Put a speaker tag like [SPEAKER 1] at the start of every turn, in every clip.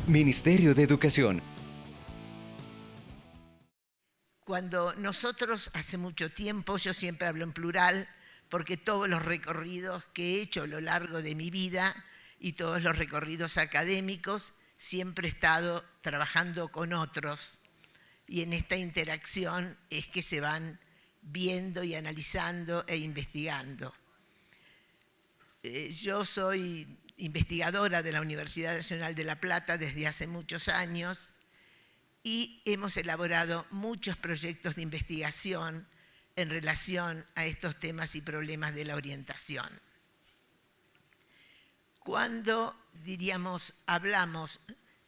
[SPEAKER 1] Ministerio de Educación.
[SPEAKER 2] Cuando nosotros, hace mucho tiempo, yo siempre hablo en plural, porque todos los recorridos que he hecho a lo largo de mi vida y todos los recorridos académicos, siempre he estado trabajando con otros. Y en esta interacción es que se van viendo y analizando e investigando. Yo soy investigadora de la Universidad Nacional de La Plata desde hace muchos años y hemos elaborado muchos proyectos de investigación en relación a estos temas y problemas de la orientación. Cuando, hablamos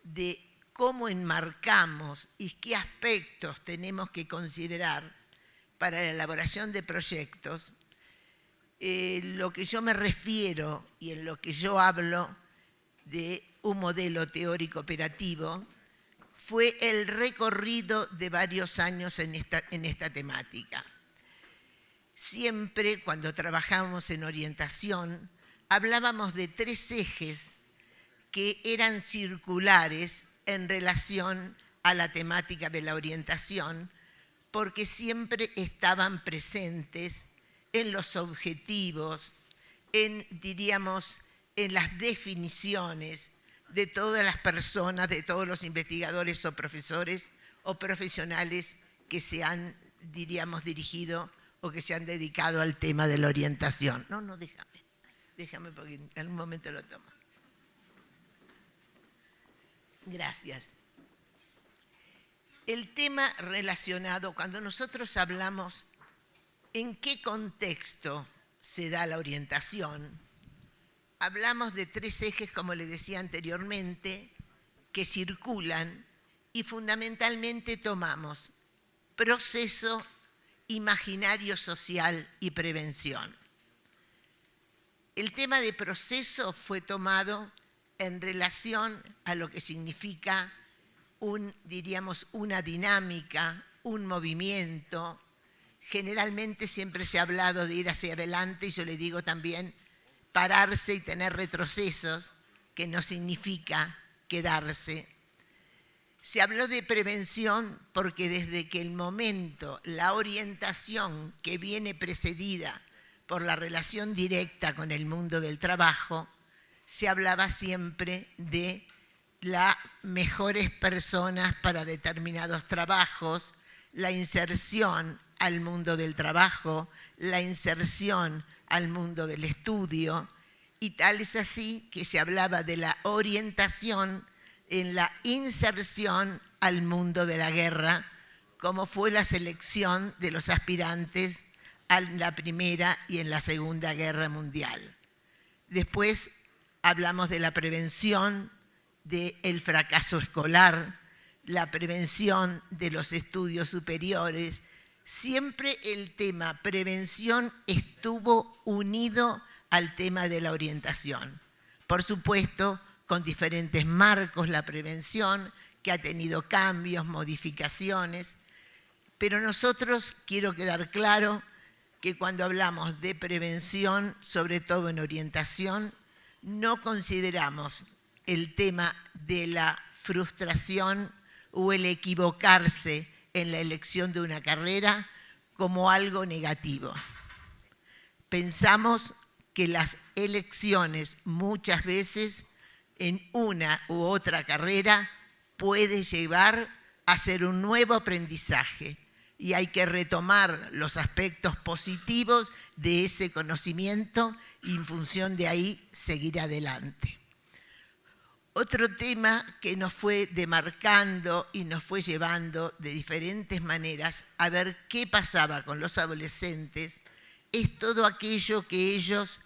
[SPEAKER 2] de cómo enmarcamos y qué aspectos tenemos que considerar para la elaboración de proyectos, lo que yo me refiero y en lo que yo hablo de un modelo teórico operativo fue el recorrido de varios años en esta temática. Siempre cuando trabajamos en orientación hablábamos de tres ejes que eran circulares en relación a la temática de la orientación, porque siempre estaban presentes en los objetivos, en las definiciones de todas las personas, de todos los investigadores o profesores o profesionales que se han, dirigido o que se han dedicado al tema de la orientación. No, déjame porque en algún momento lo tomo. Gracias. El tema relacionado, cuando nosotros hablamos en qué contexto se da la orientación, hablamos de tres ejes, como les decía anteriormente, que circulan y fundamentalmente tomamos proceso, imaginario social y prevención. El tema de proceso fue tomado en relación a lo que significa una dinámica, un movimiento. Generalmente siempre se ha hablado de ir hacia adelante y yo le digo también pararse y tener retrocesos, que no significa quedarse. Se habló de prevención porque desde que el momento, la orientación que viene precedida por la relación directa con el mundo del trabajo, se hablaba siempre de las mejores personas para determinados trabajos, la inserción al mundo del trabajo, la inserción al mundo del estudio, y tal es así que se hablaba de la orientación en la inserción al mundo de la guerra, como fue la selección de los aspirantes en la Primera y en la Segunda Guerra Mundial. Después hablamos de la prevención del fracaso escolar, la prevención de los estudios superiores. Siempre el tema prevención estuvo unido al tema de la orientación. Por supuesto, con diferentes marcos la prevención, que ha tenido cambios, modificaciones, pero nosotros quiero quedar claro que cuando hablamos de prevención, sobre todo en orientación, no consideramos el tema de la frustración o el equivocarse en la elección de una carrera como algo negativo. Pensamos que las elecciones muchas veces en una u otra carrera puede llevar a ser un nuevo aprendizaje y hay que retomar los aspectos positivos de ese conocimiento y en función de ahí seguir adelante. Otro tema que nos fue demarcando y nos fue llevando de diferentes maneras a ver qué pasaba con los adolescentes es todo aquello que ellos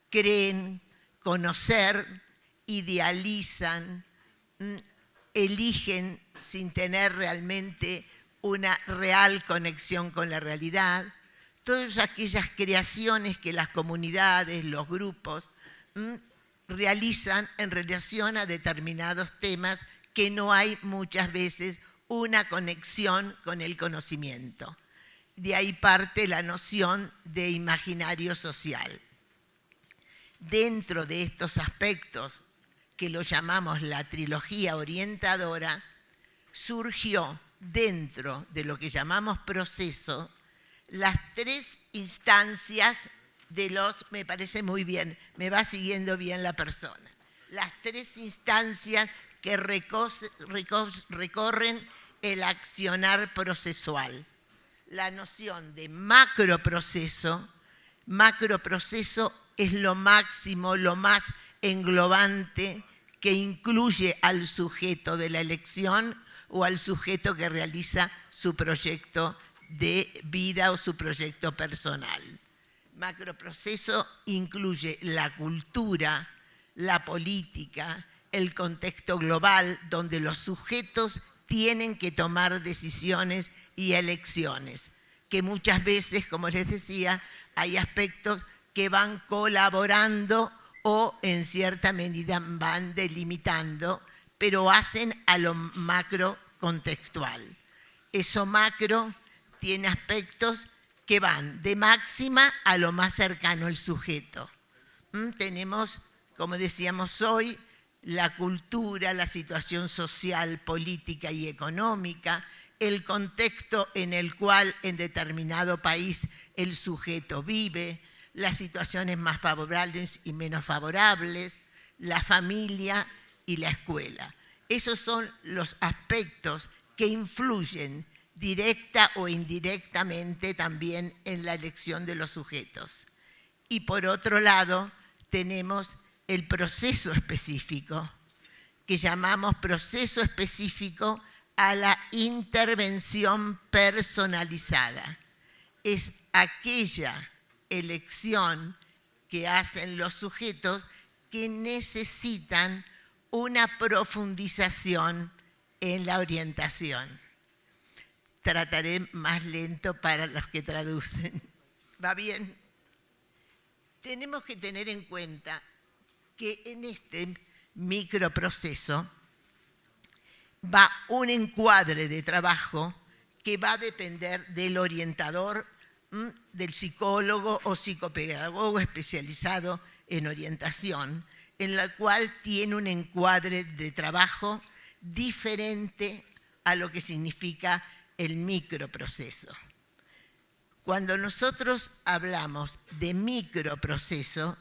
[SPEAKER 2] creen conocer, idealizan, eligen sin tener realmente una real conexión con la realidad. Todas aquellas creaciones que las comunidades, los grupos, realizan en relación a determinados temas que no hay muchas veces una conexión con el conocimiento. De ahí parte la noción de imaginario social. Dentro de estos aspectos que lo llamamos la trilogía orientadora, surgió dentro de lo que llamamos proceso las tres instancias de los, me parece muy bien, me va siguiendo bien la persona, las tres instancias que recorren el accionar procesual. La noción de macroproceso es lo máximo, lo más englobante que incluye al sujeto de la elección o al sujeto que realiza su proyecto de vida o su proyecto personal. Macroproceso incluye la cultura, la política, el contexto global donde los sujetos tienen que tomar decisiones y elecciones, que muchas veces, como les decía, hay aspectos que van colaborando o en cierta medida van delimitando, pero hacen a lo macro contextual. Eso macro tiene aspectos que van de máxima a lo más cercano al sujeto. Tenemos, como decíamos hoy, la cultura, la situación social, política y económica, el contexto en el cual en determinado país el sujeto vive, las situaciones más favorables y menos favorables, la familia y la escuela. Esos son los aspectos que influyen directa o indirectamente también en la elección de los sujetos. Y por otro lado, tenemos el proceso específico, que llamamos proceso específico a la intervención personalizada. Es aquella elección que hacen los sujetos que necesitan una profundización en la orientación. Trataré más lento para los que traducen. ¿Va bien? Tenemos que tener en cuenta que en este microproceso va un encuadre de trabajo que va a depender del orientador, del psicólogo o psicopedagogo especializado en orientación, en la cual tiene un encuadre de trabajo diferente a lo que significa el microproceso. Cuando nosotros hablamos de microproceso,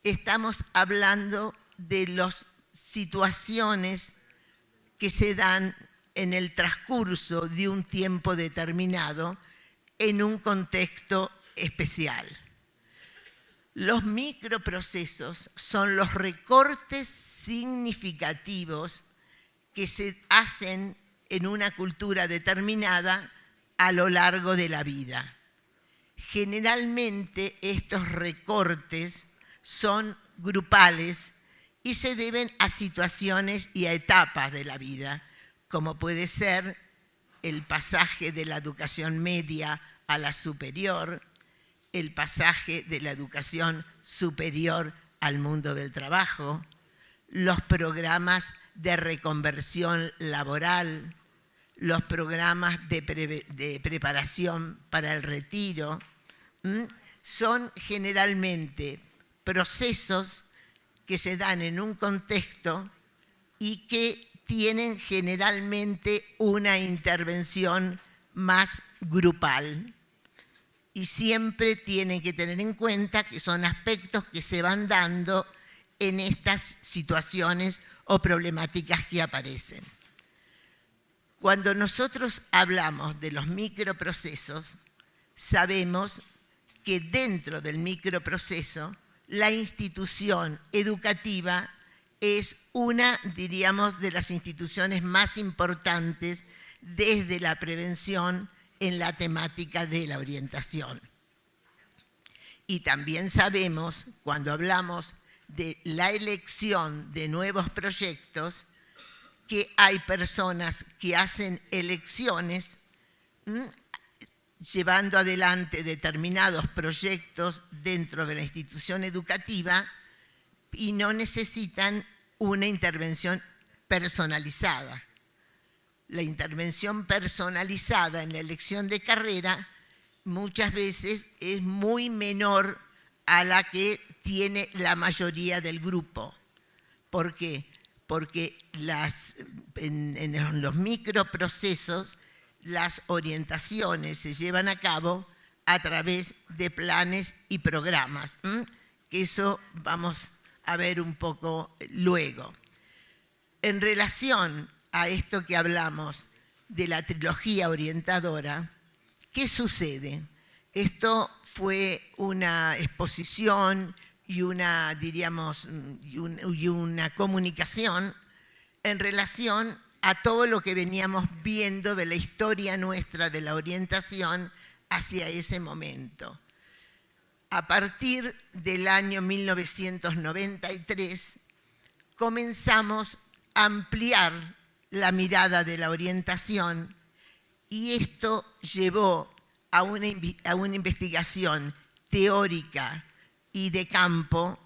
[SPEAKER 2] estamos hablando de las situaciones que se dan en el transcurso de un tiempo determinado en un contexto especial. Los microprocesos son los recortes significativos que se hacen en una cultura determinada a lo largo de la vida. Generalmente estos recortes son grupales y se deben a situaciones y a etapas de la vida, como puede ser el pasaje de la educación media a la superior, el pasaje de la educación superior al mundo del trabajo, los programas de reconversión laboral, los programas de preparación para el retiro, son generalmente procesos que se dan en un contexto y que tienen generalmente una intervención más grupal. Y siempre tienen que tener en cuenta que son aspectos que se van dando en estas situaciones o problemáticas que aparecen. Cuando nosotros hablamos de los microprocesos, sabemos que dentro del microproceso la institución educativa es una, diríamos, de las instituciones más importantes desde la prevención en la temática de la orientación. Y también sabemos, cuando hablamos de la elección de nuevos proyectos, que hay personas que hacen elecciones llevando adelante determinados proyectos dentro de la institución educativa y no necesitan una intervención personalizada. La intervención personalizada en la elección de carrera muchas veces es muy menor a la que tiene la mayoría del grupo. ¿Por qué? Porque en los microprocesos las orientaciones se llevan a cabo a través de planes y programas, que eso vamos a ver un poco luego. En relación a esto que hablamos de la trilogía orientadora, ¿qué sucede? Esto fue una exposición y una, diríamos, y una comunicación en relación a todo lo que veníamos viendo de la historia nuestra de la orientación hacia ese momento. A partir del año 1993 comenzamos a ampliar la mirada de la orientación y esto llevó a una investigación teórica y de campo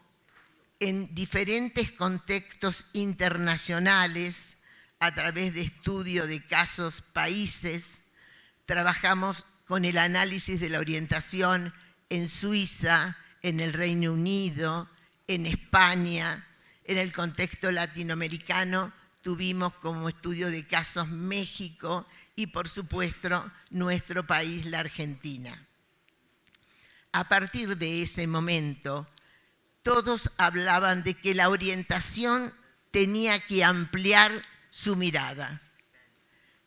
[SPEAKER 2] en diferentes contextos internacionales a través de estudio de casos, países. Trabajamos con el análisis de la orientación en Suiza, en el Reino Unido, en España. En el contexto latinoamericano tuvimos como estudio de casos México y, por supuesto, nuestro país, la Argentina. A partir de ese momento, todos hablaban de que la orientación tenía que ampliar su mirada,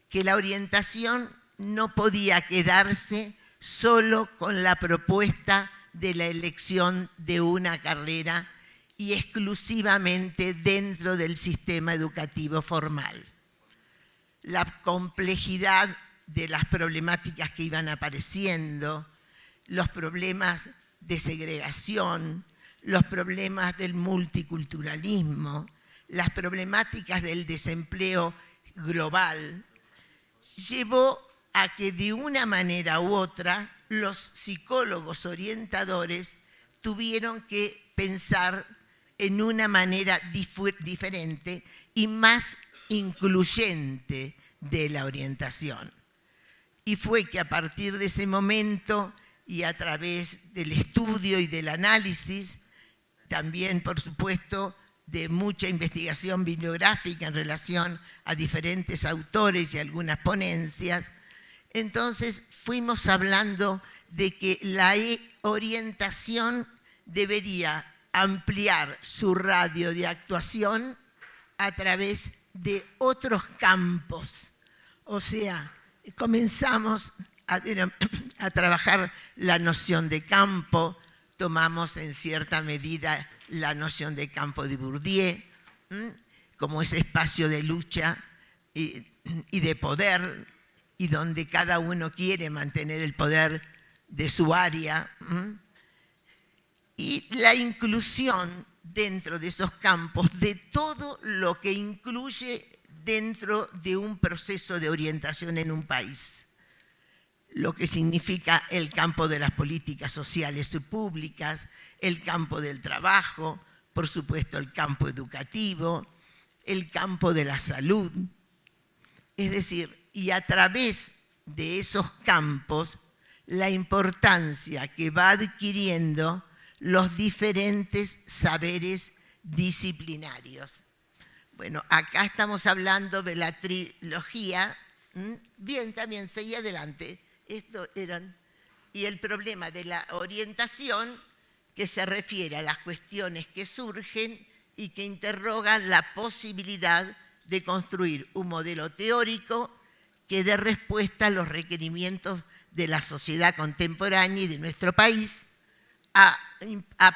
[SPEAKER 2] que la orientación no podía quedarse solo con la propuesta de la elección de una carrera y exclusivamente dentro del sistema educativo formal. La complejidad de las problemáticas que iban apareciendo, los problemas de segregación, los problemas del multiculturalismo, las problemáticas del desempleo global, llevó a que de una manera u otra los psicólogos orientadores tuvieron que pensar en una manera diferente y más incluyente de la orientación. Y fue que a partir de ese momento y a través del estudio y del análisis, también por supuesto de mucha investigación bibliográfica en relación a diferentes autores y algunas ponencias, entonces fuimos hablando de que la orientación debería ampliar su radio de actuación a través de otros campos. O sea, comenzamos a trabajar la noción de campo, tomamos en cierta medida la noción de campo de Bourdieu, como ese espacio de lucha y de poder, y donde cada uno quiere mantener el poder de su área, y la inclusión dentro de esos campos de todo lo que incluye dentro de un proceso de orientación en un país. Lo que significa el campo de las políticas sociales y públicas, el campo del trabajo, por supuesto el campo educativo, el campo de la salud. Es decir, y a través de esos campos, la importancia que va adquiriendo los diferentes saberes disciplinarios. Bueno, acá estamos hablando de la trilogía. Bien, también, seguí adelante. Esto eran, y el problema de la orientación que se refiere a las cuestiones que surgen y que interrogan la posibilidad de construir un modelo teórico que dé respuesta a los requerimientos de la sociedad contemporánea y de nuestro país, a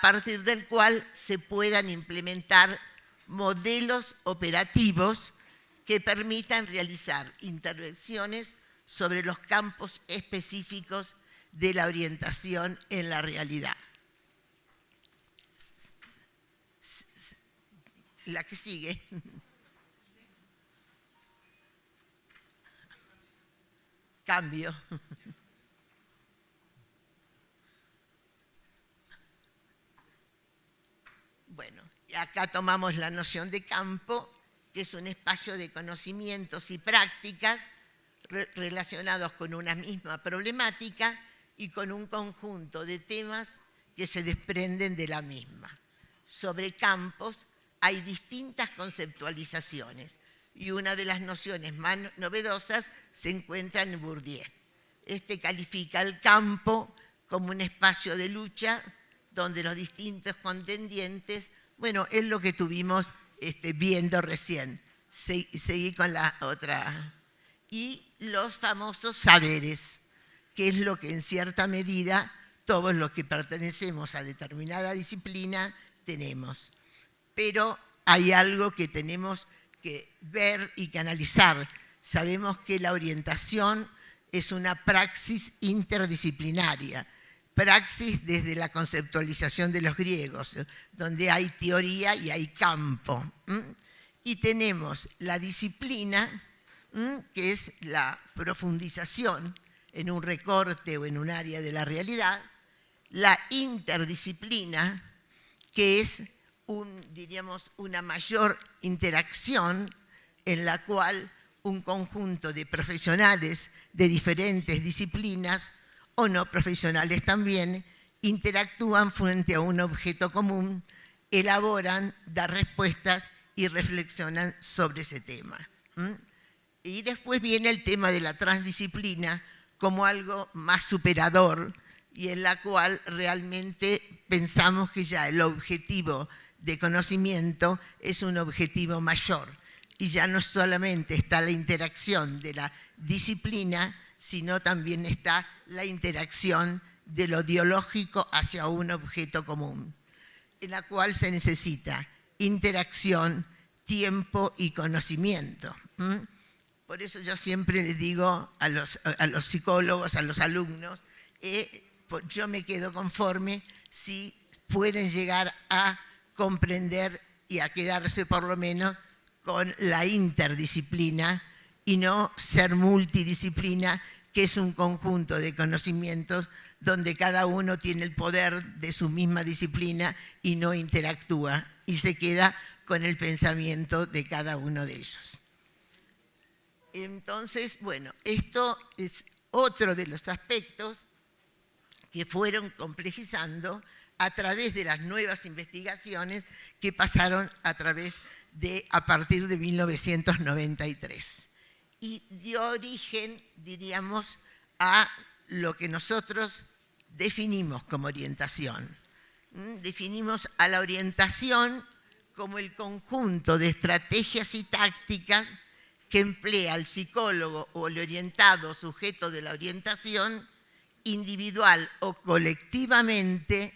[SPEAKER 2] partir del cual se puedan implementar modelos operativos que permitan realizar intervenciones sobre los campos específicos de la orientación en la realidad. La que sigue. Cambio. Bueno, acá tomamos la noción de campo, que es un espacio de conocimientos y prácticas relacionados con una misma problemática y con un conjunto de temas que se desprenden de la misma. Sobre campos hay distintas conceptualizaciones y una de las nociones más novedosas se encuentra en Bourdieu. Este califica el campo como un espacio de lucha donde los distintos contendientes, bueno, es lo que estuvimos viendo recién. Seguí con la otra. Y los famosos saberes, que es lo que en cierta medida todos los que pertenecemos a determinada disciplina tenemos. Pero hay algo que tenemos que ver y que analizar. Sabemos que la orientación es una praxis interdisciplinaria, praxis desde la conceptualización de los griegos, donde hay teoría y hay campo. Y tenemos la disciplina, que es la profundización en un recorte o en un área de la realidad, la interdisciplina, que es diríamos, una mayor interacción en la cual un conjunto de profesionales de diferentes disciplinas o no profesionales también interactúan frente a un objeto común, elaboran, dan respuestas y reflexionan sobre ese tema. Y después viene el tema de la transdisciplina como algo más superador y en la cual realmente pensamos que ya el objetivo de conocimiento es un objetivo mayor y ya no solamente está la interacción de la disciplina, sino también está la interacción de lo ideológico hacia un objeto común, en la cual se necesita interacción, tiempo y conocimiento. Por eso yo siempre les digo a los psicólogos, a los alumnos, yo me quedo conforme si pueden llegar a comprender y a quedarse por lo menos con la interdisciplina y no ser multidisciplina, que es un conjunto de conocimientos donde cada uno tiene el poder de su misma disciplina y no interactúa y se queda con el pensamiento de cada uno de ellos. Entonces, bueno, esto es otro de los aspectos que fueron complejizando a través de las nuevas investigaciones que pasaron a partir de 1993. Y dio origen, diríamos, a lo que nosotros definimos como orientación. Definimos a la orientación como el conjunto de estrategias y tácticas que emplea el psicólogo o el orientado sujeto de la orientación, individual o colectivamente,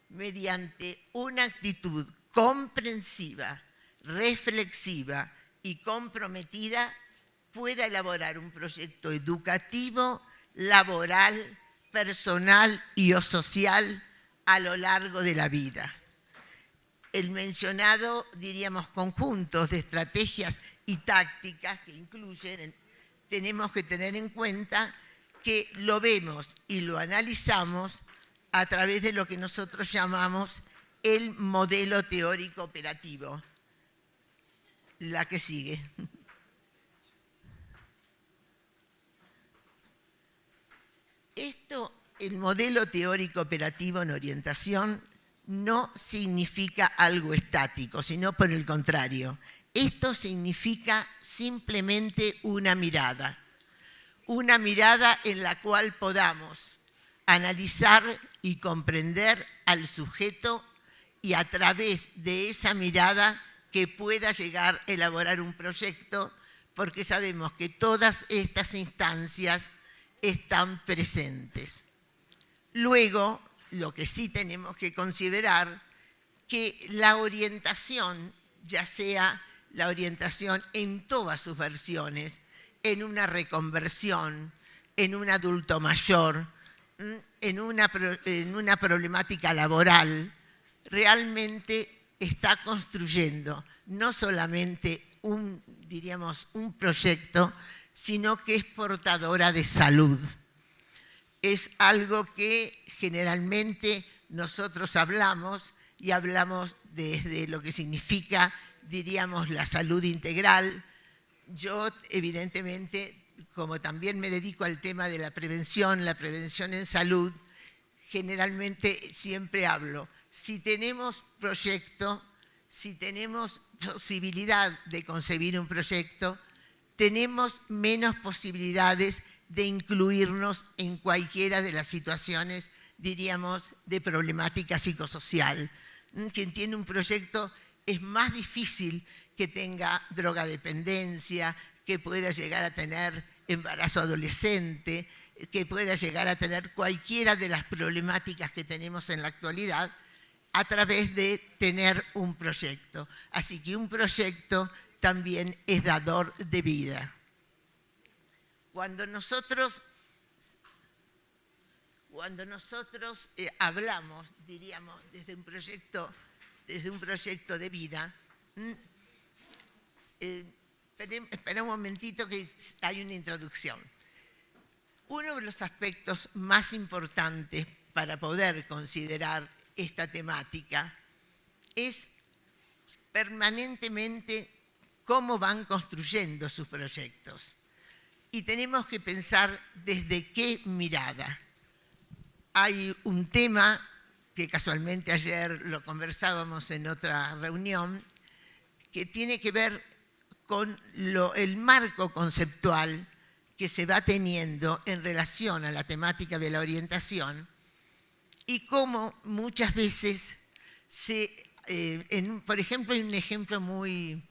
[SPEAKER 2] mediante una actitud comprensiva, reflexiva y comprometida, pueda elaborar un proyecto educativo, laboral, personal y o social a lo largo de la vida. El mencionado, diríamos, conjuntos de estrategias y tácticas que incluyen, tenemos que tener en cuenta que lo vemos y lo analizamos a través de lo que nosotros llamamos el modelo teórico operativo. La que sigue. El modelo teórico operativo en orientación no significa algo estático, sino por el contrario. Esto significa simplemente una mirada en la cual podamos analizar y comprender al sujeto y a través de esa mirada que pueda llegar a elaborar un proyecto, porque sabemos que todas estas instancias están presentes. Luego, lo que sí tenemos que considerar, que la orientación, ya sea la orientación en todas sus versiones, en una reconversión, en un adulto mayor, en una problemática laboral, realmente está construyendo no solamente un proyecto, sino que es portadora de salud. Es algo que generalmente nosotros hablamos y hablamos desde lo que significa, diríamos, la salud integral. Yo, evidentemente, como también me dedico al tema de la prevención en salud, generalmente siempre hablo, si tenemos proyecto, si tenemos posibilidad de concebir un proyecto, tenemos menos posibilidades de incluirnos en cualquiera de las situaciones, diríamos, de problemática psicosocial. Quien tiene un proyecto es más difícil que tenga drogadependencia, que pueda llegar a tener embarazo adolescente, que pueda llegar a tener cualquiera de las problemáticas que tenemos en la actualidad a través de tener un proyecto. Así que un proyecto también es dador de vida. Cuando nosotros hablamos, diríamos, desde un proyecto de vida, espera un momentito que hay una introducción. Uno de los aspectos más importantes para poder considerar esta temática es permanentemente cómo van construyendo sus proyectos. Y tenemos que pensar desde qué mirada. Hay un tema que casualmente ayer lo conversábamos en otra reunión, que tiene que ver con el marco conceptual que se va teniendo en relación a la temática de la orientación y cómo muchas veces por ejemplo, hay un ejemplo muy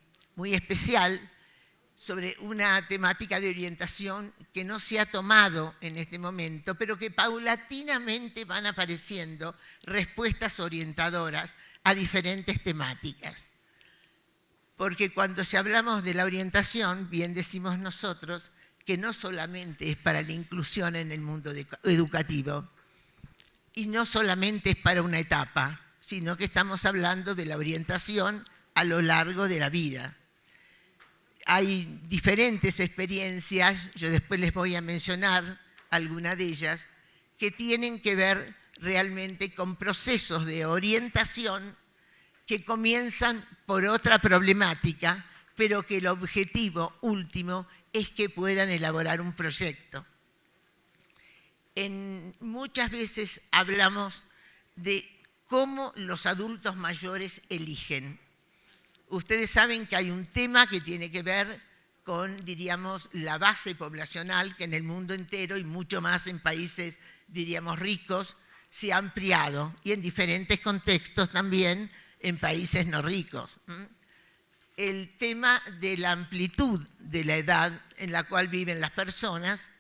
[SPEAKER 2] especial sobre una temática de orientación que no se ha tomado en este momento, pero que paulatinamente van apareciendo respuestas orientadoras a diferentes temáticas. Porque cuando hablamos de la orientación, bien decimos nosotros, que no solamente es para la inclusión en el mundo educativo y no solamente es para una etapa, sino que estamos hablando de la orientación a lo largo de la vida. Hay diferentes experiencias, yo después les voy a mencionar algunas de ellas, que tienen que ver realmente con procesos de orientación que comienzan por otra problemática, pero que el objetivo último es que puedan elaborar un proyecto. Muchas veces hablamos de cómo los adultos mayores eligen. Ustedes saben que hay un tema que tiene que ver con, diríamos, la base poblacional que en el mundo entero y mucho más en países, diríamos, ricos, se ha ampliado y en diferentes contextos también en países no ricos. El tema de la amplitud de la edad en la cual viven las personas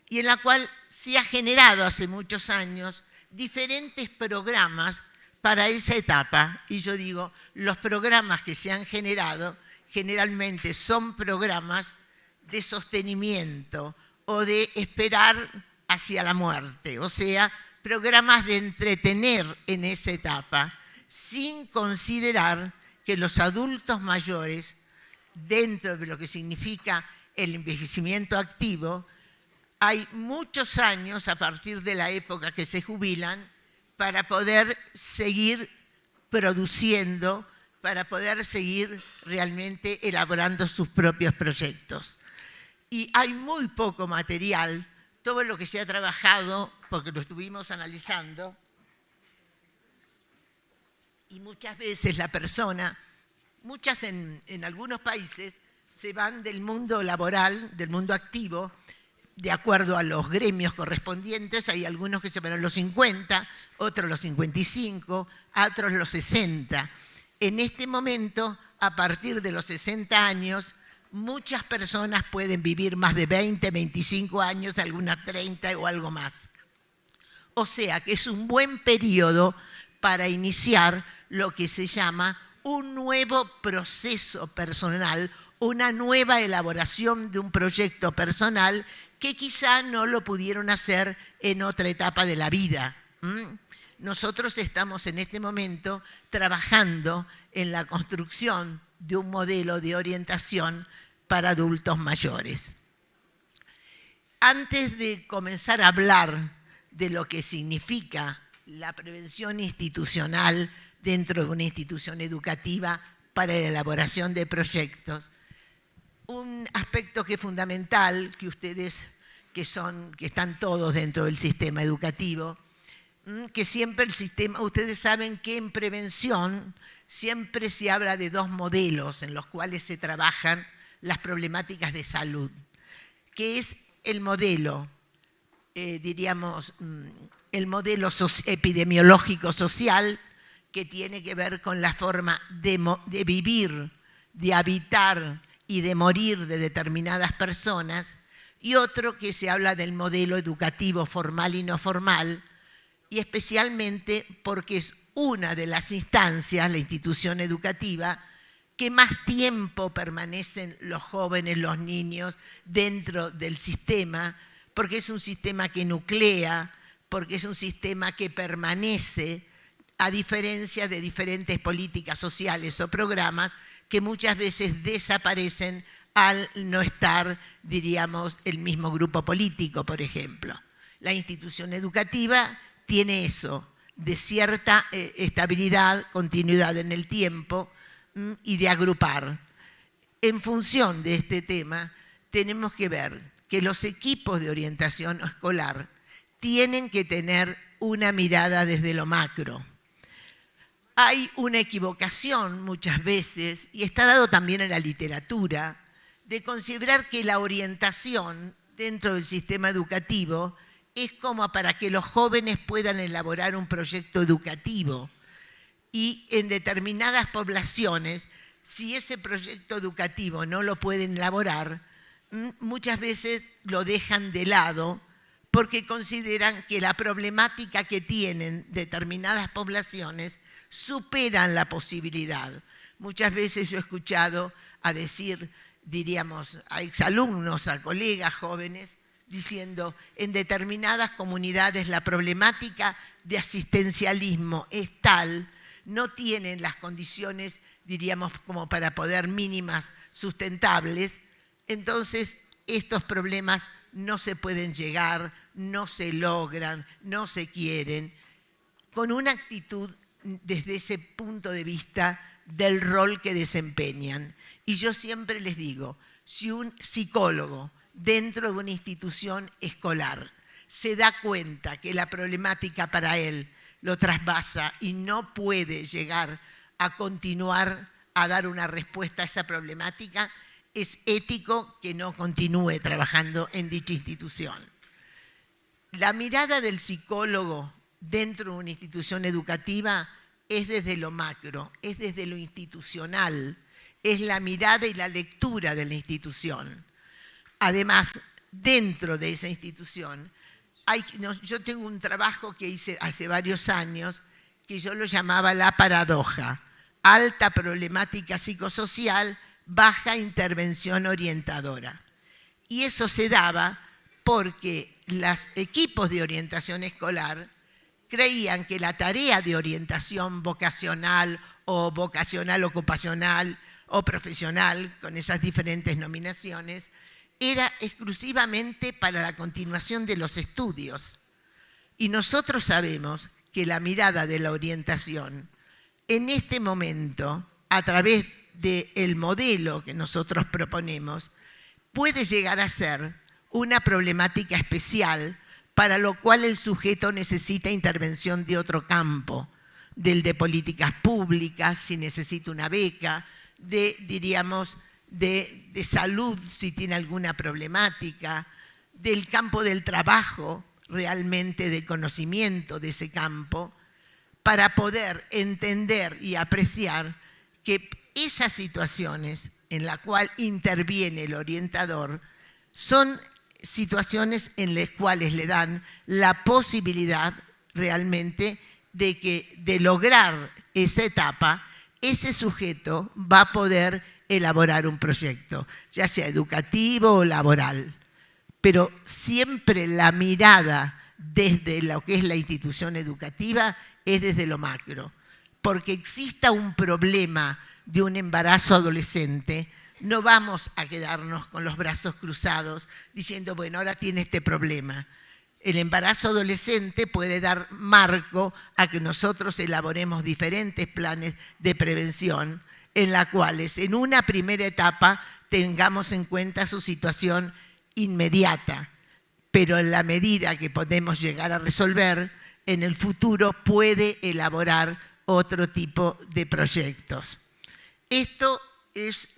[SPEAKER 2] y en la cual se ha generado hace muchos años diferentes programas para esa etapa. Y yo digo, los programas que se han generado generalmente son programas de sostenimiento o de esperar hacia la muerte, o sea, programas de entretener en esa etapa, sin considerar que los adultos mayores, dentro de lo que significa el envejecimiento activo, hay muchos años a partir de la época que se jubilan para poder seguir produciendo, para poder seguir realmente elaborando sus propios proyectos. Y hay muy poco material, todo lo que se ha trabajado, porque lo estuvimos analizando, y muchas veces la persona, muchas en algunos países, se van del mundo laboral, del mundo activo, de acuerdo a los gremios correspondientes. Hay algunos que se van a los 50, otros los 55, otros los 60. En este momento, a partir de los 60 años, muchas personas pueden vivir más de 20, 25 años, algunas 30 o algo más. O sea que es un buen periodo para iniciar lo que se llama un nuevo proceso personal, una nueva elaboración de un proyecto personal que quizá no lo pudieron hacer en otra etapa de la vida. Nosotros estamos en este momento trabajando en la construcción de un modelo de orientación para adultos mayores. Antes de comenzar a hablar de lo que significa la prevención institucional dentro de una institución educativa para la elaboración de proyectos, un aspecto que es fundamental, que ustedes que están todos dentro del sistema educativo, que siempre el sistema, ustedes saben que en prevención siempre se habla de dos modelos en los cuales se trabajan las problemáticas de salud, que es el modelo, diríamos, el modelo epidemiológico social, que tiene que ver con la forma de vivir, de habitar y de morir de determinadas personas, y otro que se habla del modelo educativo formal y no formal, y especialmente porque es una de las instancias, la institución educativa, que más tiempo permanecen los jóvenes, los niños dentro del sistema, porque es un sistema que nuclea, porque es un sistema que permanece, a diferencia de diferentes políticas sociales o programas que muchas veces desaparecen al no estar, diríamos, el mismo grupo político, por ejemplo. La institución educativa tiene eso, de cierta estabilidad, continuidad en el tiempo y de agrupar. En función de este tema, tenemos que ver que los equipos de orientación escolar tienen que tener una mirada desde lo macro. Hay una equivocación muchas veces, y está dado también en la literatura, de considerar que la orientación dentro del sistema educativo es como para que los jóvenes puedan elaborar un proyecto educativo. Y en determinadas poblaciones, si ese proyecto educativo no lo pueden elaborar, muchas veces lo dejan de lado porque consideran que la problemática que tienen determinadas poblaciones superan la posibilidad. Muchas veces yo he escuchado a decir, diríamos, a exalumnos, a colegas jóvenes, diciendo, en determinadas comunidades la problemática de asistencialismo es tal, no tienen las condiciones, diríamos, como para poder mínimas sustentables, entonces estos problemas no se pueden llegar, no se logran, no se quieren, con una actitud desde ese punto de vista del rol que desempeñan. Y yo siempre les digo, si un psicólogo dentro de una institución escolar se da cuenta que la problemática para él lo trasvasa y no puede llegar a continuar a dar una respuesta a esa problemática, es ético que no continúe trabajando en dicha institución. La mirada del psicólogo dentro de una institución educativa es desde lo macro, es desde lo institucional, es la mirada y la lectura de la institución. Además, dentro de esa institución, yo tengo un trabajo que hice hace varios años que yo lo llamaba la paradoja, alta problemática psicosocial, baja intervención orientadora. Y eso se daba porque los equipos de orientación escolar creían que la tarea de orientación vocacional o vocacional ocupacional o profesional, con esas diferentes nominaciones, era exclusivamente para la continuación de los estudios. Y nosotros sabemos que la mirada de la orientación, en este momento, a través del modelo que nosotros proponemos, puede llegar a ser una problemática especial para lo cual el sujeto necesita intervención de otro campo, del de políticas públicas, si necesita una beca, diríamos, de salud, si tiene alguna problemática, del campo del trabajo, realmente de conocimiento de ese campo, para poder entender y apreciar que esas situaciones en las cuales interviene el orientador son situaciones en las cuales le dan la posibilidad realmente de lograr esa etapa, ese sujeto va a poder elaborar un proyecto, ya sea educativo o laboral. Pero siempre la mirada desde lo que es la institución educativa es desde lo macro. Porque exista un problema de un embarazo adolescente, no vamos a quedarnos con los brazos cruzados diciendo, bueno, ahora tiene este problema. El embarazo adolescente puede dar marco a que nosotros elaboremos diferentes planes de prevención en las cuales en una primera etapa tengamos en cuenta su situación inmediata, pero en la medida que podemos llegar a resolver, en el futuro puede elaborar otro tipo de proyectos. Esto es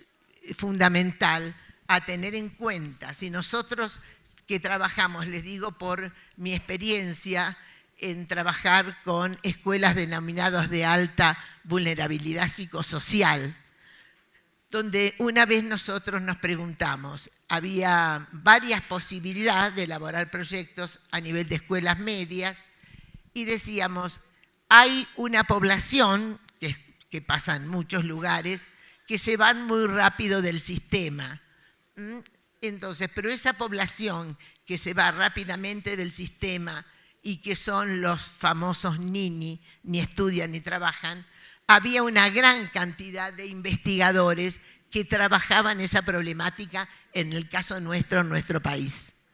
[SPEAKER 2] fundamental a tener en cuenta. Si nosotros que trabajamos, les digo por mi experiencia en trabajar con escuelas denominadas de alta vulnerabilidad psicosocial, donde una vez nosotros nos preguntamos, había varias posibilidades de elaborar proyectos a nivel de escuelas medias y decíamos, hay una población, que pasa en muchos lugares, que se van muy rápido del sistema. Entonces, pero esa población que se va rápidamente del sistema y que son los famosos ni estudian ni trabajan, había una gran cantidad de investigadores que trabajaban esa problemática, en el caso nuestro, en nuestro país.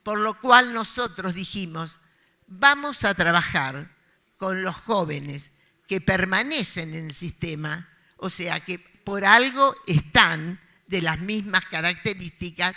[SPEAKER 2] Por lo cual nosotros dijimos, vamos a trabajar con los jóvenes que permanecen en el sistema, o sea que por algo están de las mismas características,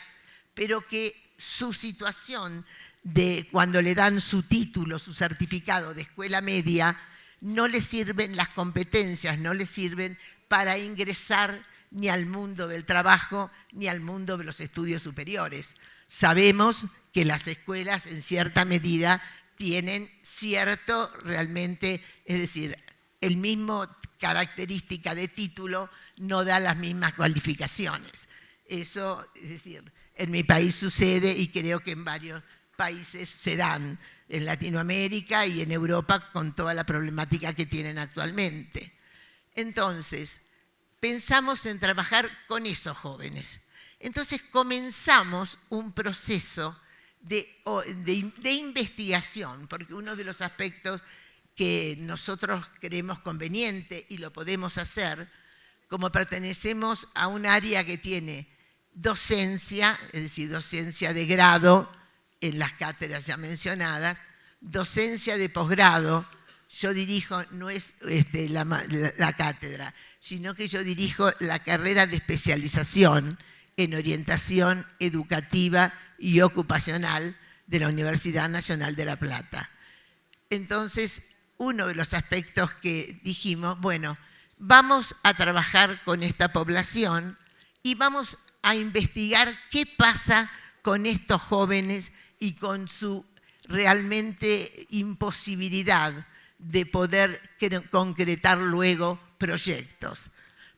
[SPEAKER 2] pero que su situación de cuando le dan su título, su certificado de escuela media, no les sirven las competencias, no les sirven para ingresar ni al mundo del trabajo ni al mundo de los estudios superiores. Sabemos que las escuelas en cierta medida tienen cierto realmente, es decir, el mismo característica de título no da las mismas cualificaciones. Eso, es decir, en mi país sucede y creo que en varios países se dan, en Latinoamérica y en Europa con toda la problemática que tienen actualmente. Entonces, pensamos en trabajar con esos jóvenes. Entonces comenzamos un proceso de investigación, porque uno de los aspectos que nosotros creemos conveniente y lo podemos hacer, como pertenecemos a un área que tiene docencia, es decir, docencia de grado en las cátedras ya mencionadas, docencia de posgrado. Yo dirijo, no es la cátedra, sino que yo dirijo la carrera de especialización en orientación educativa y ocupacional de la Universidad Nacional de La Plata. Entonces, uno de los aspectos que dijimos, bueno, vamos a trabajar con esta población y vamos a investigar qué pasa con estos jóvenes y con su realmente imposibilidad de poder concretar luego proyectos.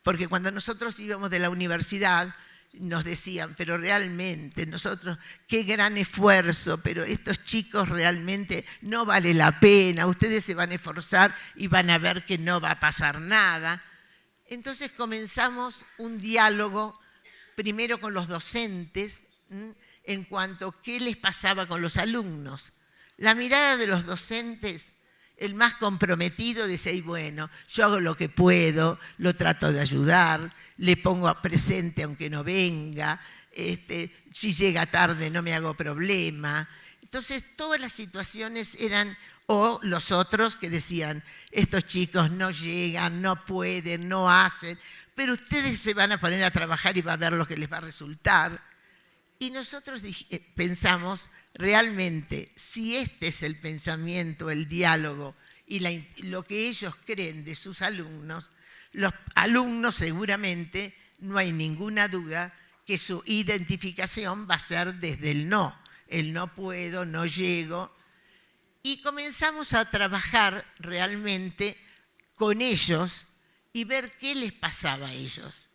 [SPEAKER 2] Porque cuando nosotros íbamos de la universidad nos decían, pero realmente nosotros, qué gran esfuerzo, pero estos chicos realmente no vale la pena, ustedes se van a esforzar y van a ver que no va a pasar nada. Entonces comenzamos un diálogo primero con los docentes en cuanto a qué les pasaba con los alumnos. La mirada de los docentes, el más comprometido, decía, y bueno, yo hago lo que puedo, lo trato de ayudar, le pongo presente aunque no venga, si llega tarde no me hago problema. Entonces todas las situaciones eran, o los otros que decían, estos chicos no llegan, no pueden, no hacen, pero ustedes se van a poner a trabajar y va a ver lo que les va a resultar. Y nosotros pensamos, realmente, si este es el pensamiento, el diálogo y lo que ellos creen de sus alumnos, los alumnos seguramente, no hay ninguna duda, que su identificación va a ser desde el no puedo, no llego. Y comenzamos a trabajar realmente con ellos y ver qué les pasaba a ellos.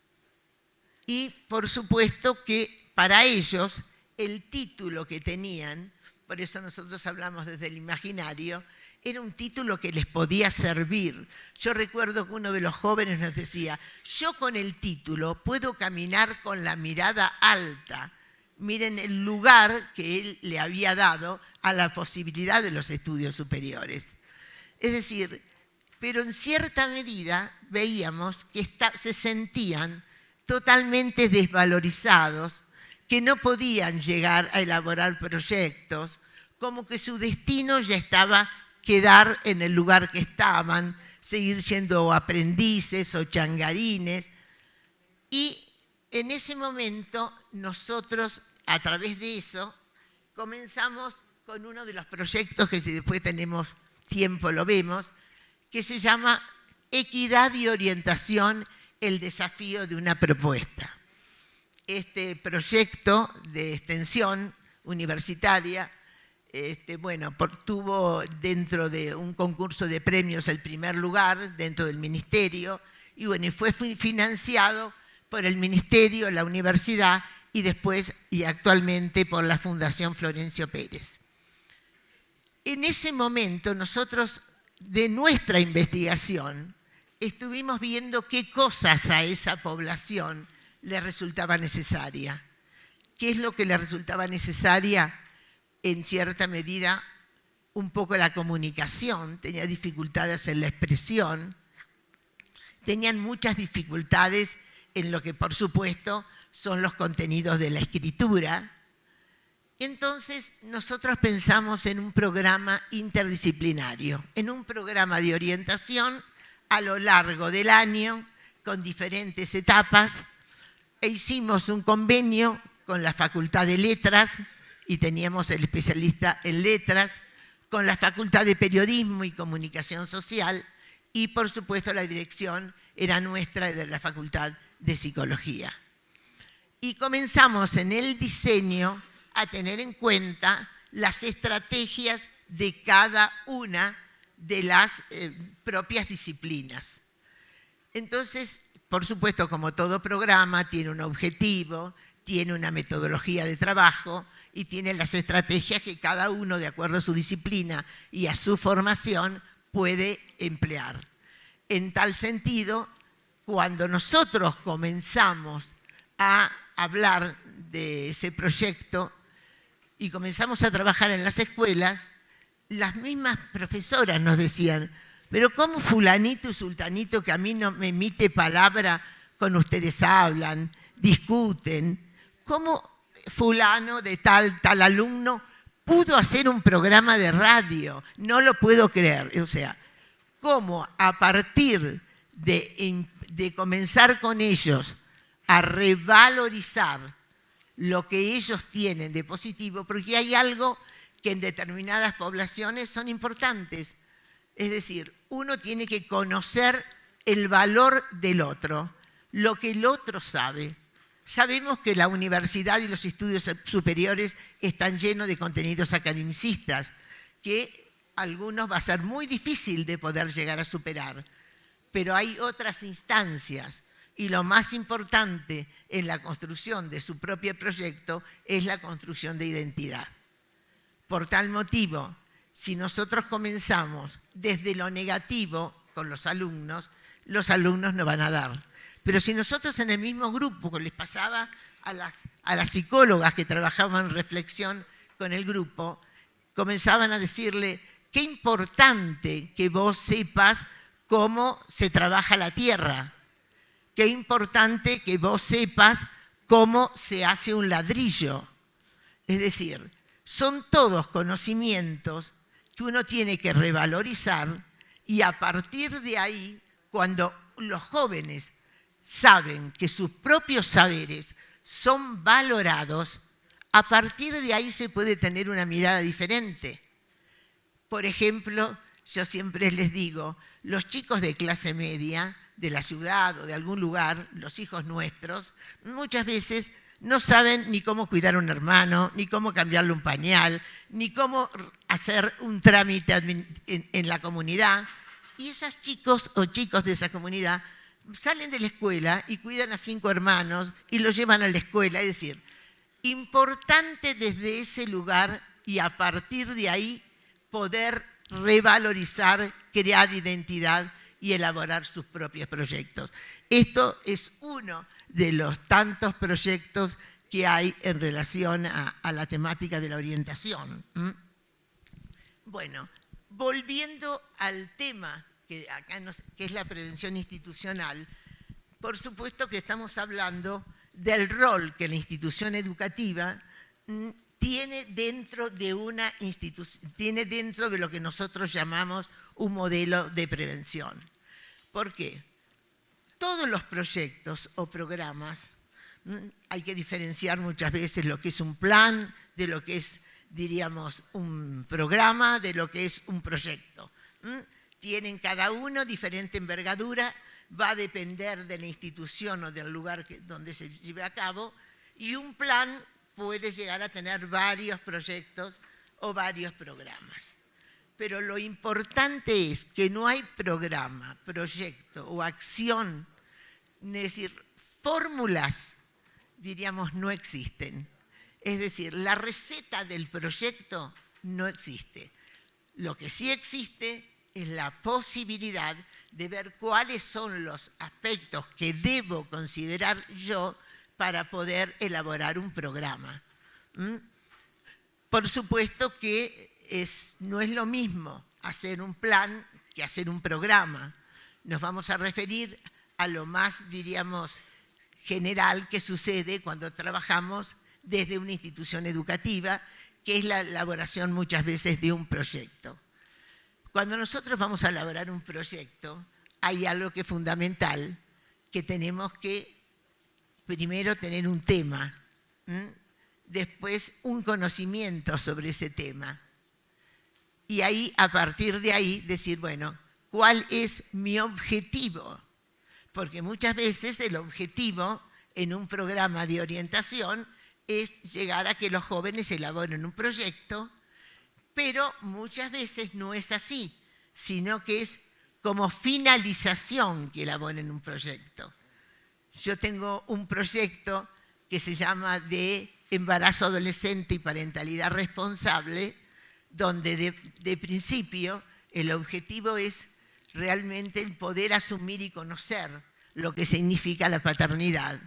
[SPEAKER 2] Y por supuesto que para ellos el título que tenían, por eso nosotros hablamos desde el imaginario, era un título que les podía servir. Yo recuerdo que uno de los jóvenes nos decía, yo con el título puedo caminar con la mirada alta. Miren el lugar que él le había dado a la posibilidad de los estudios superiores. Es decir, pero en cierta medida veíamos que se sentían totalmente desvalorizados, que no podían llegar a elaborar proyectos, como que su destino ya estaba quedar en el lugar que estaban, seguir siendo aprendices o changarines. Y en ese momento nosotros, a través de eso, comenzamos con uno de los proyectos que si después tenemos tiempo lo vemos, que se llama equidad y orientación, el desafío de una propuesta. Este proyecto de extensión universitaria, tuvo dentro de un concurso de premios el primer lugar dentro del ministerio y fue financiado por el ministerio, la universidad y después y actualmente por la Fundación Florencio Pérez. En ese momento nosotros de nuestra investigación estuvimos viendo qué cosas a esa población le resultaba necesaria. ¿Qué es lo que le resultaba necesaria? En cierta medida, un poco la comunicación, tenía dificultades en la expresión, tenían muchas dificultades en lo que, por supuesto, son los contenidos de la escritura. Entonces, nosotros pensamos en un programa interdisciplinario, en un programa de orientación a lo largo del año, con diferentes etapas, e hicimos un convenio con la Facultad de Letras, y teníamos el especialista en letras, con la Facultad de Periodismo y Comunicación Social, y por supuesto la dirección era nuestra de la Facultad de Psicología. Y comenzamos en el diseño a tener en cuenta las estrategias de cada una de las propias disciplinas. Entonces, por supuesto, como todo programa, tiene un objetivo, tiene una metodología de trabajo y tiene las estrategias que cada uno, de acuerdo a su disciplina y a su formación, puede emplear. En tal sentido, cuando nosotros comenzamos a hablar de ese proyecto y comenzamos a trabajar en las escuelas, las mismas profesoras nos decían: pero ¿cómo fulanito y sultanito que a mí no me emite palabra con ustedes hablan, discuten? ¿Cómo fulano de tal alumno pudo hacer un programa de radio? No lo puedo creer. O sea, ¿cómo a partir de comenzar con ellos a revalorizar lo que ellos tienen de positivo? Porque hay algo que en determinadas poblaciones son importantes. Es decir, uno tiene que conocer el valor del otro, lo que el otro sabe. Sabemos que la universidad y los estudios superiores están llenos de contenidos academicistas, que algunos va a ser muy difícil de poder llegar a superar. Pero hay otras instancias y lo más importante en la construcción de su propio proyecto es la construcción de identidad. Por tal motivo, si nosotros comenzamos desde lo negativo con los alumnos no van a dar. Pero si nosotros en el mismo grupo, que les pasaba a las psicólogas que trabajaban en reflexión con el grupo, comenzaban a decirle: qué importante que vos sepas cómo se trabaja la tierra, qué importante que vos sepas cómo se hace un ladrillo. Es decir, son todos conocimientos que uno tiene que revalorizar, y a partir de ahí, cuando los jóvenes saben que sus propios saberes son valorados, a partir de ahí se puede tener una mirada diferente. Por ejemplo, yo siempre les digo, los chicos de clase media, de la ciudad o de algún lugar, los hijos nuestros, muchas veces no saben ni cómo cuidar a un hermano, ni cómo cambiarle un pañal, ni cómo hacer un trámite en la comunidad. Y esos chicos o chicos de esa comunidad salen de la escuela y cuidan a 5 hermanos y los llevan a la escuela. Es decir, importante desde ese lugar y a partir de ahí poder revalorizar, crear identidad y elaborar sus propios proyectos. Esto es uno de los tantos proyectos que hay en relación a la temática de la orientación. Bueno, volviendo al tema que es la prevención institucional, por supuesto que estamos hablando del rol que la institución educativa tiene dentro de lo que nosotros llamamos un modelo de prevención. ¿Por qué? Todos los proyectos o programas, hay que diferenciar muchas veces lo que es un plan de lo que es, diríamos, un programa, de lo que es un proyecto. Tienen cada uno diferente envergadura, va a depender de la institución o del lugar donde se lleve a cabo, y un plan puede llegar a tener varios proyectos o varios programas. Pero lo importante es que no hay programa, proyecto o acción, es decir, fórmulas, diríamos, no existen. Es decir, la receta del proyecto no existe. Lo que sí existe es la posibilidad de ver cuáles son los aspectos que debo considerar yo para poder elaborar un programa. Por supuesto que no es lo mismo hacer un plan que hacer un programa. Nos vamos a referir a lo más, diríamos, general que sucede cuando trabajamos desde una institución educativa, que es la elaboración muchas veces de un proyecto. Cuando nosotros vamos a elaborar un proyecto, hay algo que es fundamental, que tenemos que primero tener un tema, después un conocimiento sobre ese tema. Y ahí, a partir de ahí, decir, bueno, ¿cuál es mi objetivo? Porque muchas veces el objetivo en un programa de orientación es llegar a que los jóvenes elaboren un proyecto, pero muchas veces no es así, sino que es como finalización que elaboren un proyecto. Yo tengo un proyecto que se llama de embarazo adolescente y parentalidad responsable, donde de principio el objetivo es realmente el poder asumir y conocer lo que significa la paternidad.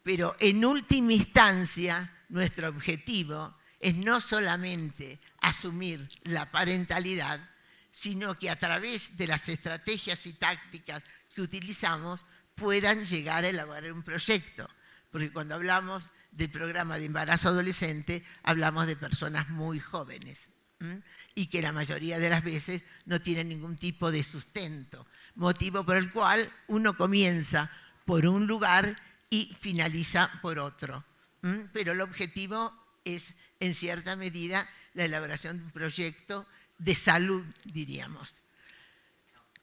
[SPEAKER 2] Pero en última instancia, nuestro objetivo es no solamente asumir la parentalidad, sino que a través de las estrategias y tácticas que utilizamos puedan llegar a elaborar un proyecto. Porque cuando hablamos del programa de embarazo adolescente, hablamos de personas muy jóvenes y que la mayoría de las veces no tienen ningún tipo de sustento, motivo por el cual uno comienza por un lugar y finaliza por otro. Pero el objetivo es, en cierta medida, la elaboración de un proyecto de salud, diríamos.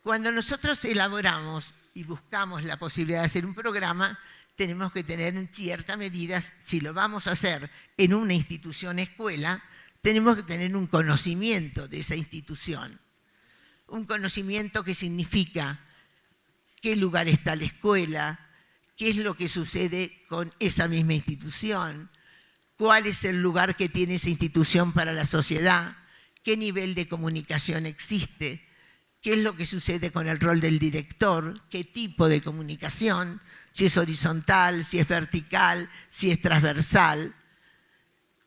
[SPEAKER 2] Cuando nosotros elaboramos y buscamos la posibilidad de hacer un programa, tenemos que tener en cierta medida, si lo vamos a hacer en una institución escuela, tenemos que tener un conocimiento de esa institución. Un conocimiento que significa qué lugar está la escuela, qué es lo que sucede con esa misma institución, cuál es el lugar que tiene esa institución para la sociedad, qué nivel de comunicación existe, qué es lo que sucede con el rol del director, qué tipo de comunicación, si es horizontal, si es vertical, si es transversal.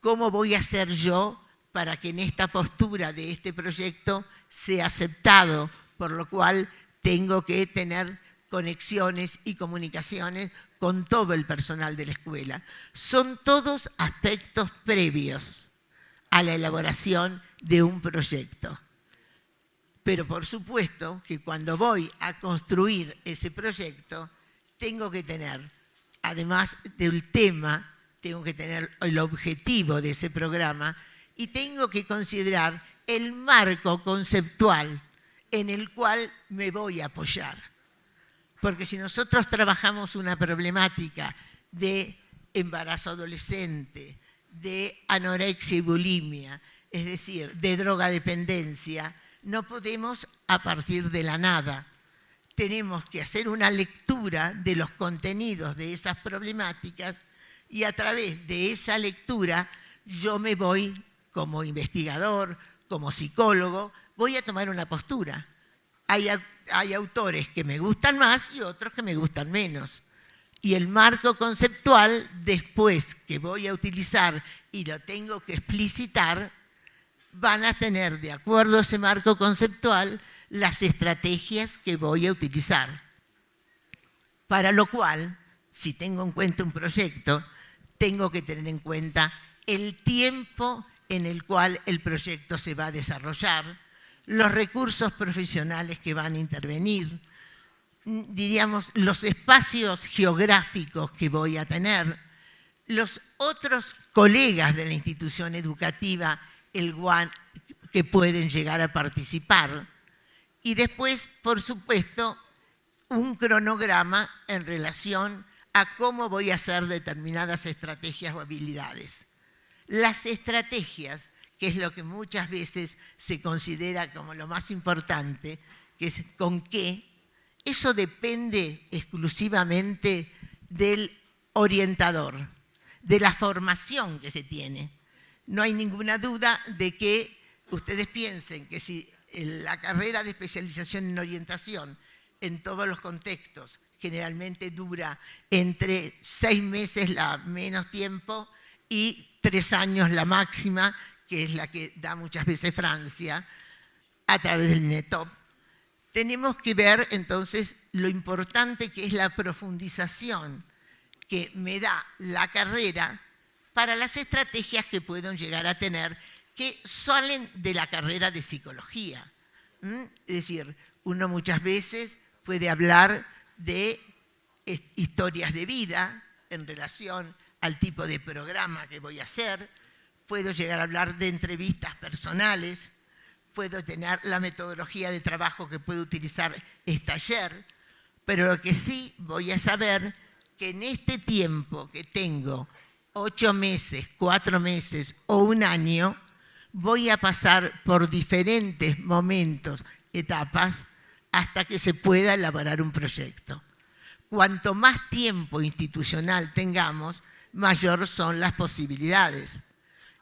[SPEAKER 2] ¿Cómo voy a hacer yo para que en esta postura de este proyecto sea aceptado? Por lo cual tengo que tener conexiones y comunicaciones con todo el personal de la escuela. Son todos aspectos previos a la elaboración de un proyecto. Pero por supuesto que cuando voy a construir ese proyecto, tengo que tener, además del tema, tengo que tener el objetivo de ese programa y tengo que considerar el marco conceptual en el cual me voy a apoyar. Porque si nosotros trabajamos una problemática de embarazo adolescente, de anorexia y bulimia, es decir, de drogadependencia, no podemos a partir de la nada. Tenemos que hacer una lectura de los contenidos de esas problemáticas y a través de esa lectura yo me voy, como investigador, como psicólogo, voy a tomar una postura. Hay autores que me gustan más y otros que me gustan menos. Y el marco conceptual, después que voy a utilizar y lo tengo que explicitar, van a tener, de acuerdo a ese marco conceptual, las estrategias que voy a utilizar. Para lo cual, si tengo en cuenta un proyecto, tengo que tener en cuenta el tiempo en el cual el proyecto se va a desarrollar, los recursos profesionales que van a intervenir, diríamos, los espacios geográficos que voy a tener, los otros colegas de la institución educativa que pueden llegar a participar, Y después, por supuesto, un cronograma en relación a cómo voy a hacer determinadas estrategias o habilidades. Las estrategias, que es lo que muchas veces se considera como lo más importante, que es con qué, eso depende exclusivamente del orientador, de la formación que se tiene. No hay ninguna duda de que ustedes piensen que si la carrera de especialización en orientación en todos los contextos generalmente dura entre 6 meses la menos tiempo y 3 años la máxima, que es la que da muchas veces Francia a través del INETOP. Tenemos que ver entonces lo importante que es la profundización que me da la carrera para las estrategias que puedo llegar a tener que salen de la carrera de psicología. Es decir, uno muchas veces puede hablar de historias de vida en relación al tipo de programa que voy a hacer, puedo llegar a hablar de entrevistas personales, puedo tener la metodología de trabajo que puedo utilizar taller, pero lo que sí voy a saber que en este tiempo que tengo, 8 meses, 4 meses o 1 año, voy a pasar por diferentes momentos, etapas, hasta que se pueda elaborar un proyecto. Cuanto más tiempo institucional tengamos, mayor son las posibilidades.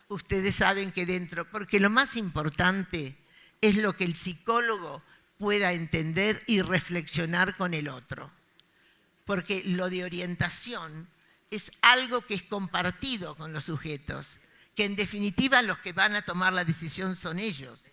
[SPEAKER 2] Ustedes saben que dentro, porque lo más importante es lo que el psicólogo pueda entender y reflexionar con el otro. Porque lo de orientación es algo que es compartido con los sujetos, que en definitiva los que van a tomar la decisión son ellos.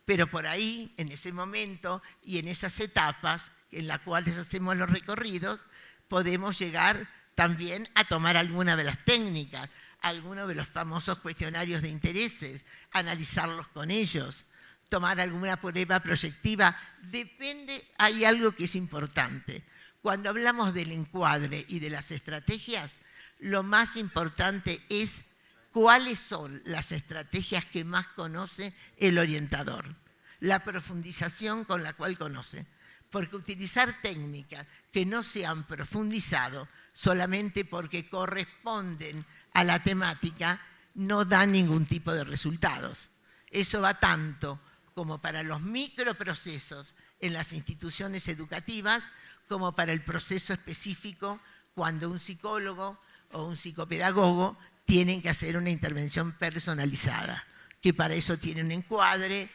[SPEAKER 2] Pero por ahí, en ese momento y en esas etapas en las cuales hacemos los recorridos, podemos llegar también a tomar alguna de las técnicas, algunos de los famosos cuestionarios de intereses, analizarlos con ellos, tomar alguna prueba proyectiva. Depende, hay algo que es importante. Cuando hablamos del encuadre y de las estrategias, lo más importante es cuáles son las estrategias que más conoce el orientador, la profundización con la cual conoce. Porque utilizar técnicas que no se han profundizado solamente porque corresponden a la temática no da ningún tipo de resultados. Eso va tanto como para los microprocesos en las instituciones educativas como para el proceso específico cuando un psicólogo o un psicopedagogo tienen que hacer una intervención personalizada, que para eso tiene un encuadre.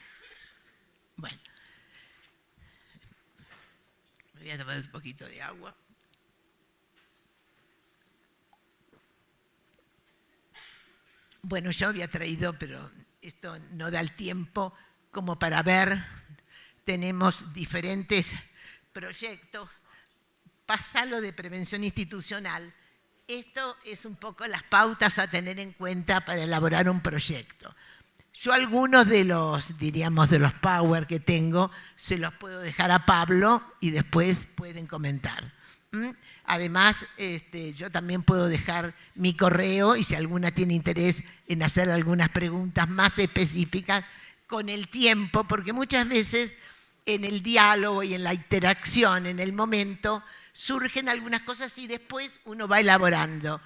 [SPEAKER 2] Bueno, me voy a tomar un poquito de agua. Bueno, yo había traído, pero esto no da el tiempo como para ver. Tenemos diferentes proyectos. Pasalo de prevención institucional. Esto es un poco las pautas a tener en cuenta para elaborar un proyecto. Yo algunos de los, diríamos, de los power que tengo, se los puedo dejar a Pablo y después pueden comentar. Además, yo también puedo dejar mi correo y si alguna tiene interés en hacer algunas preguntas más específicas con el tiempo, porque muchas veces en el diálogo y en la interacción, en el momento, surgen algunas cosas y después uno va elaborando.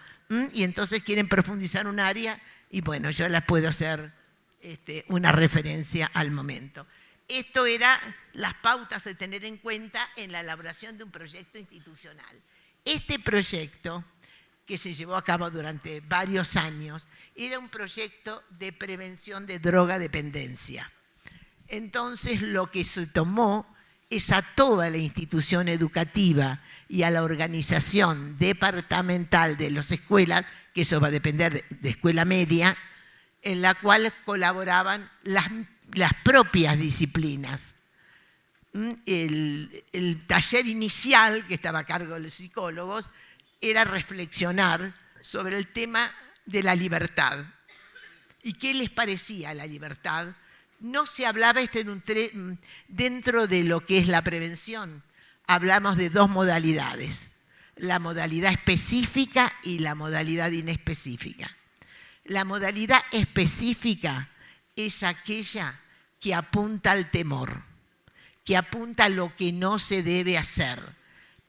[SPEAKER 2] Y entonces quieren profundizar un área y bueno, yo las puedo hacer una referencia al momento. Esto era las pautas de tener en cuenta en la elaboración de un proyecto institucional. Este proyecto, que se llevó a cabo durante varios años, era un proyecto de prevención de drogadependencia. Entonces, lo que se tomó es a toda la institución educativa y a la organización departamental de las escuelas, que eso va a depender de escuela media, en la cual colaboraban las propias disciplinas. El taller inicial, que estaba a cargo de los psicólogos, era reflexionar sobre el tema de la libertad. ¿Y qué les parecía la libertad? No se hablaba dentro de lo que es la prevención. Hablamos de 2 modalidades, la modalidad específica y la modalidad inespecífica. La modalidad específica es aquella que apunta al temor, que apunta a lo que no se debe hacer,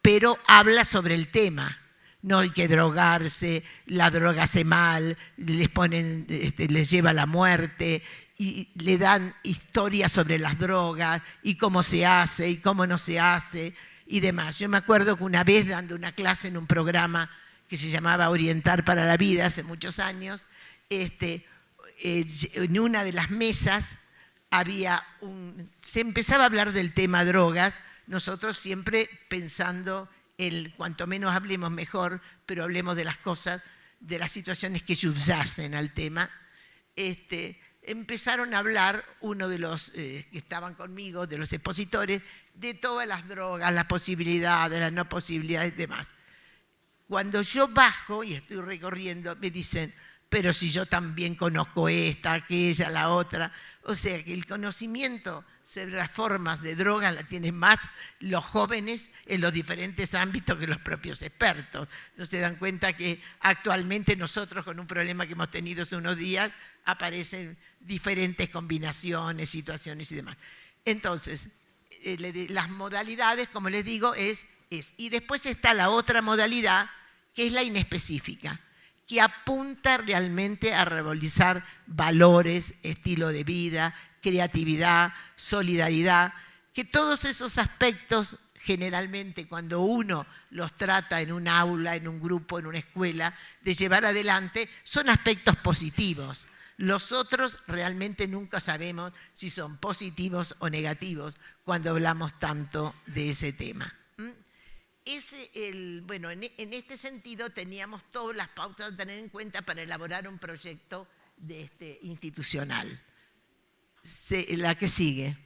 [SPEAKER 2] pero habla sobre el tema. No hay que drogarse, la droga hace mal, les lleva a la muerte, y le dan historias sobre las drogas y cómo se hace y cómo no se hace y demás. Yo me acuerdo que una vez dando una clase en un programa que se llamaba Orientar para la Vida, hace muchos años, en una de las mesas se empezaba a hablar del tema drogas, nosotros siempre pensando cuanto menos hablemos mejor, pero hablemos de las cosas, de las situaciones que subyacen al tema. Empezaron a hablar uno de los que estaban conmigo, de los expositores, de todas las drogas, las posibilidades, las no posibilidades y demás. Cuando yo bajo y estoy recorriendo, me dicen, pero si yo también conozco esta, aquella, la otra. O sea que el conocimiento sobre las formas de droga la tienen más los jóvenes en los diferentes ámbitos que los propios expertos. No se dan cuenta que actualmente nosotros con un problema que hemos tenido hace unos días aparecen diferentes combinaciones, situaciones y demás. Entonces, las modalidades, como les digo, y después está la otra modalidad, que es la inespecífica, que apunta realmente a revolucionar valores, estilo de vida, creatividad, solidaridad, que todos esos aspectos generalmente cuando uno los trata en un aula, en un grupo, en una escuela, de llevar adelante, son aspectos positivos. Los otros realmente nunca sabemos si son positivos o negativos cuando hablamos tanto de ese tema. Bueno, en este sentido teníamos todas las pautas a tener en cuenta para elaborar un proyecto institucional. La que sigue.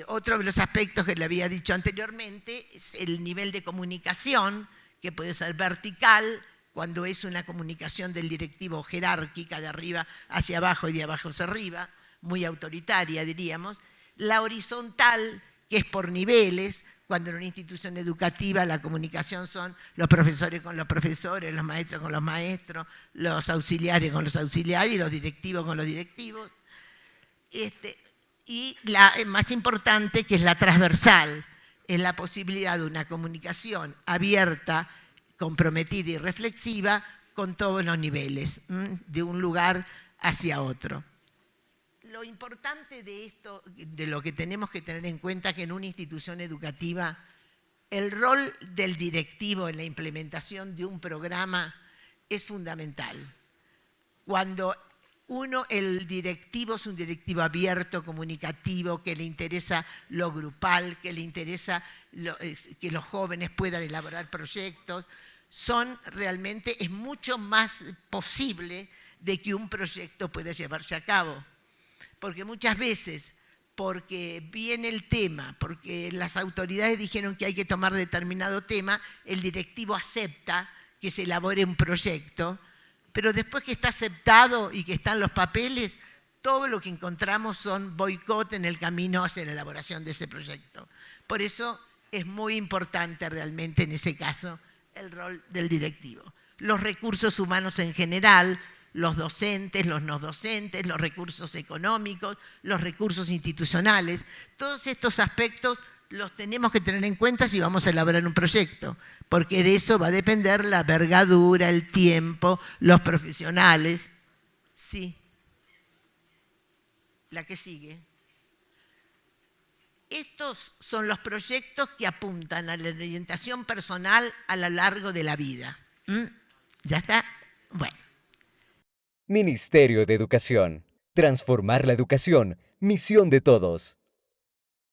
[SPEAKER 2] Otro de los aspectos que le había dicho anteriormente es el nivel de comunicación, que puede ser vertical, cuando es una comunicación del directivo jerárquica, de arriba hacia abajo y de abajo hacia arriba, muy autoritaria diríamos. La horizontal, que es por niveles, cuando en una institución educativa la comunicación son los profesores con los profesores, los maestros con los maestros, los auxiliares con los auxiliares y los directivos con los directivos. Y la más importante, que es la transversal, es la posibilidad de una comunicación abierta, comprometida y reflexiva con todos los niveles, de un lugar hacia otro. Lo importante de esto, de lo que tenemos que tener en cuenta, que en una institución educativa el rol del directivo en la implementación de un programa es fundamental. Cuando el directivo es un directivo abierto, comunicativo, que le interesa lo grupal, que le interesa que los jóvenes puedan elaborar proyectos, es mucho más posible de que un proyecto pueda llevarse a cabo. Porque muchas veces, porque viene el tema, porque las autoridades dijeron que hay que tomar determinado tema, el directivo acepta que se elabore un proyecto, pero después que está aceptado y que están los papeles, todo lo que encontramos son boicot en el camino hacia la elaboración de ese proyecto. Por eso es muy importante realmente en ese caso el rol del directivo. Los recursos humanos en general, los docentes, los no docentes, los recursos económicos, los recursos institucionales, todos estos aspectos los tenemos que tener en cuenta si vamos a elaborar un proyecto, porque de eso va a depender la envergadura, el tiempo, los profesionales. Sí. La que sigue. Estos son los proyectos que apuntan a la orientación personal a lo largo de la vida. ¿Ya está? Bueno.
[SPEAKER 1] Ministerio de Educación. Transformar la educación. Misión de todos.